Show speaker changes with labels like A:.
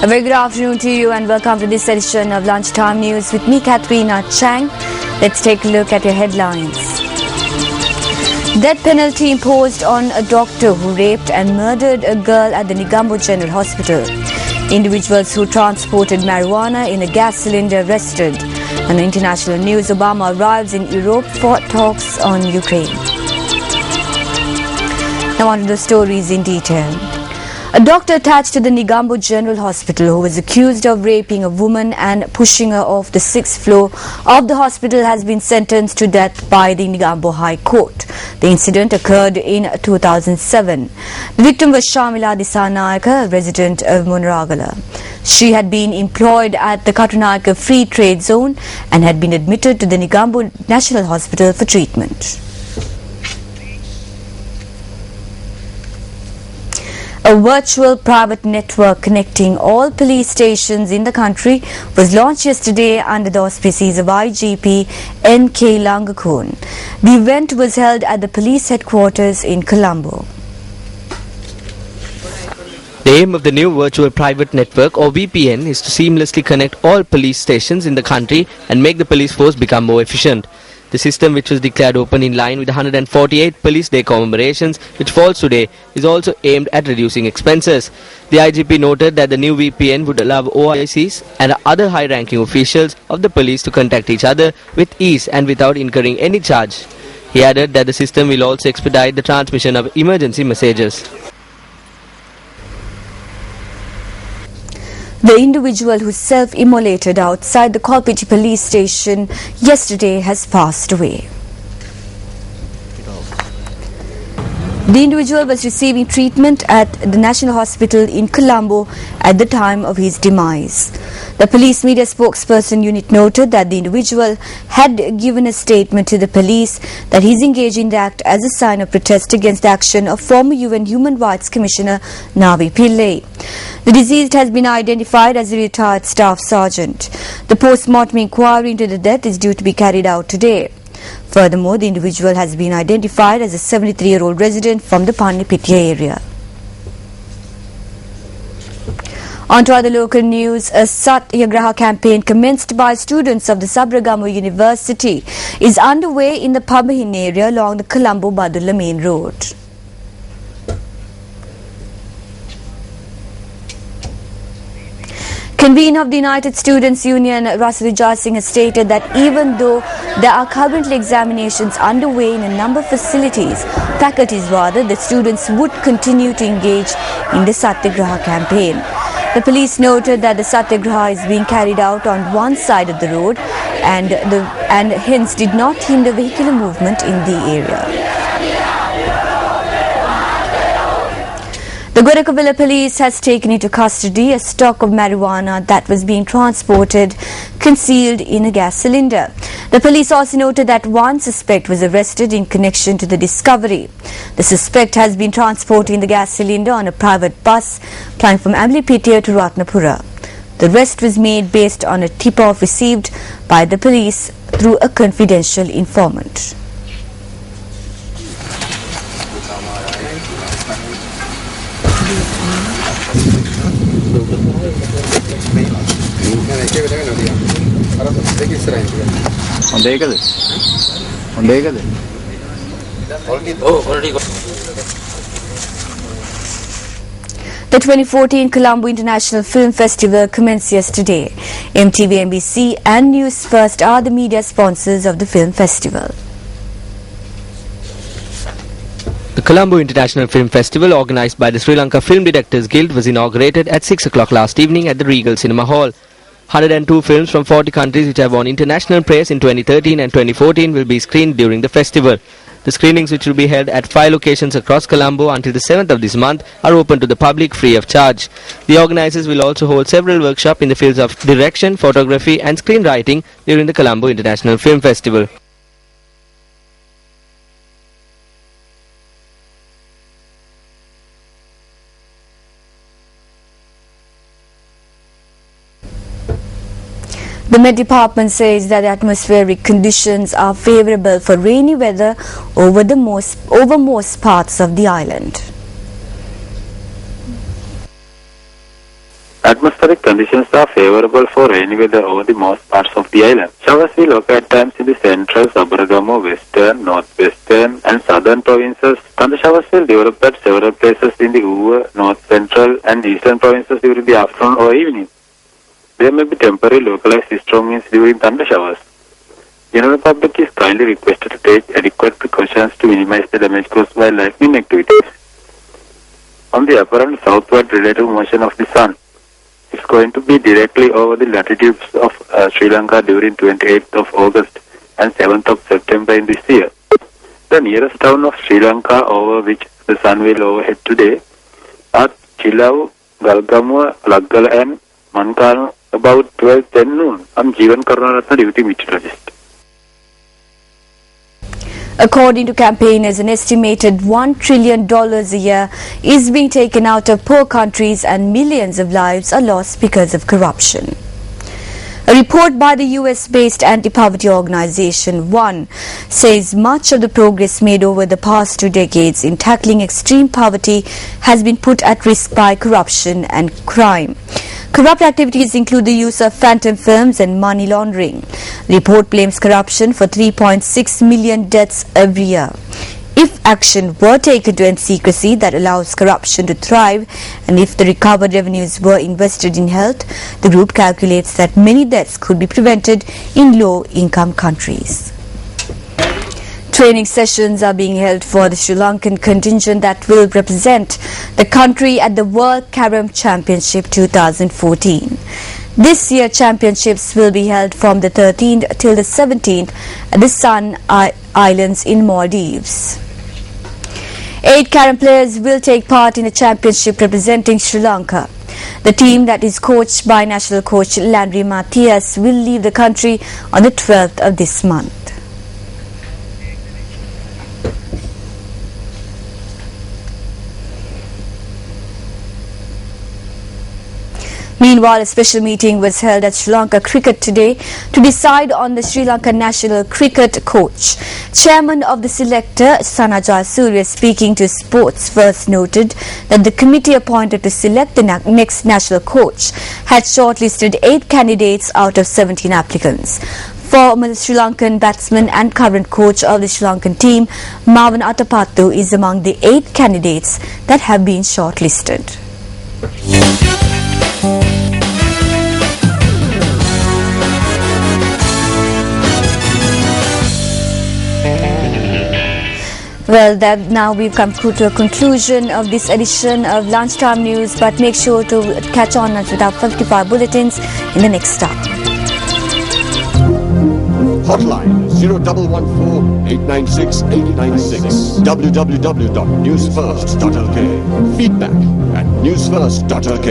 A: A very good afternoon to you and welcome to this edition of Lunchtime News with me, Katrina Chang. Let's take a look at your headlines. Death penalty imposed on a doctor who raped and murdered a girl at the Negombo General Hospital. Individuals who transported marijuana in a gas cylinder arrested. On international news, Obama arrives in Europe for talks on Ukraine. Now on to the stories in detail. A doctor attached to the Negombo General Hospital who was accused of raping a woman and pushing her off the 6th floor of the hospital has been sentenced to death by the Negombo High Court. The incident occurred in 2007. The victim was Shamila Disanayaka, a resident of Munragala. She had been employed at the Katunayaka Free Trade Zone and had been admitted to the Negombo National Hospital for treatment. A virtual private network connecting all police stations in the country was launched yesterday under the auspices of IGP N.K. Langakun. The event was held at the police headquarters in Colombo.
B: The aim of the new virtual private network or VPN is to seamlessly connect all police stations in the country and make the police force become more efficient. The system, which was declared open in line with the 148 Police Day commemorations, which falls today, is also aimed at reducing expenses. The IGP noted that the new VPN would allow OICs and other high-ranking officials of the police to contact each other with ease and without incurring any charge. He added that the system will also expedite the transmission of emergency messages.
A: The individual who self-immolated outside the Kolpiti police station yesterday has passed away. The individual was receiving treatment at the National Hospital in Colombo at the time of his demise. The police media spokesperson unit noted that the individual had given a statement to the police that he is engaging in the act as a sign of protest against the action of former UN Human Rights Commissioner Navi Pillai. The deceased has been identified as a retired staff sergeant. The post-mortem inquiry into the death is due to be carried out today. Furthermore, the individual has been identified as a 73-year-old resident from the Pannipitiya area. On to other local news, a Satyagraha campaign commenced by students of the Sabragamu University is underway in the Pabahin area along the Colombo-Badulla main road. Convener of the United Students Union, Rasavijay Singh, has stated that even though there are currently examinations underway in a number of faculties rather, the students would continue to engage in the Satyagraha campaign. The police noted that the Satyagraha is being carried out on one side of the road and hence did not hinder vehicular movement in the area. The Gorakavilla police has taken into custody a stock of marijuana that was being transported concealed in a gas cylinder. The police also noted that one suspect was arrested in connection to the discovery. The suspect has been transporting the gas cylinder on a private bus flying from Amlipitiya to Ratnapura. The arrest was made based on a tip-off received by the police through a confidential informant. The 2014 Colombo International Film Festival commenced yesterday. MTV, NBC and Newsfirst are the media sponsors of the film festival.
B: The Colombo International Film Festival, organised by the Sri Lanka Film Directors Guild, was inaugurated at 6 o'clock last evening at the Regal Cinema Hall. 102 films from 40 countries which have won international praise in 2013 and 2014 will be screened during the festival. The screenings, which will be held at 5 locations across Colombo until the 7th of this month, are open to the public free of charge. The organisers will also hold several workshops in the fields of direction, photography and screenwriting during the Colombo International Film Festival.
A: The Met Department says that atmospheric conditions are favourable for rainy weather over most parts of the island.
C: Atmospheric conditions are favorable for rainy weather over the most parts of the island. Showers will occur at times in the central, Sabaragamo, western, northwestern and southern provinces. Thunder showers will develop at several places in the Uva, north central and eastern provinces during the afternoon or evening. There may be temporary localized strong winds during thunder showers. General public is kindly requested to take adequate precautions to minimize the damage caused by lightning activities. On the apparent southward relative motion of the sun, it's going to be directly over the latitudes of Sri Lanka during 28th of August and 7th of September in this year. The nearest town of Sri Lanka over which the sun will overhead today are Chilau, Galgamua, Laggala and Mankanu about 12:10 noon. I'm Jeevan Karunaratna, Deputy Meteorologist.
A: According to campaigners, an estimated $1 trillion a year is being taken out of poor countries and millions of lives are lost because of corruption. A report by the US-based anti-poverty organization ONE says much of the progress made over the past 2 decades in tackling extreme poverty has been put at risk by corruption and crime. Corrupt activities include the use of phantom firms and money laundering. The report blames corruption for 3.6 million deaths every year. If action were taken to end secrecy that allows corruption to thrive, and if the recovered revenues were invested in health, the group calculates that many deaths could be prevented in low-income countries. Training sessions are being held for the Sri Lankan contingent that will represent the country at the World Carom Championship 2014. This year championships will be held from the 13th till the 17th at the Sun Islands in Maldives. 8 Carom players will take part in the championship representing Sri Lanka. The team that is coached by national coach Landry Matias will leave the country on the 12th of this month. Meanwhile, a special meeting was held at Sri Lanka Cricket today to decide on the Sri Lanka national cricket coach. Chairman of the selector, Sanajay Surya, speaking to Sports First, noted that the committee appointed to select the next national coach had shortlisted 8 candidates out of 17 applicants. Former Sri Lankan batsman and current coach of the Sri Lankan team, Marwan Atapattu, is among the 8 candidates that have been shortlisted. Well, now we've come to a conclusion of this edition of Lunchtime News, but make sure to catch on with our 55 bulletins in the next stop.
D: Hotline 0114-896-896. www.newsfirst.lk. Feedback at newsfirst.lk.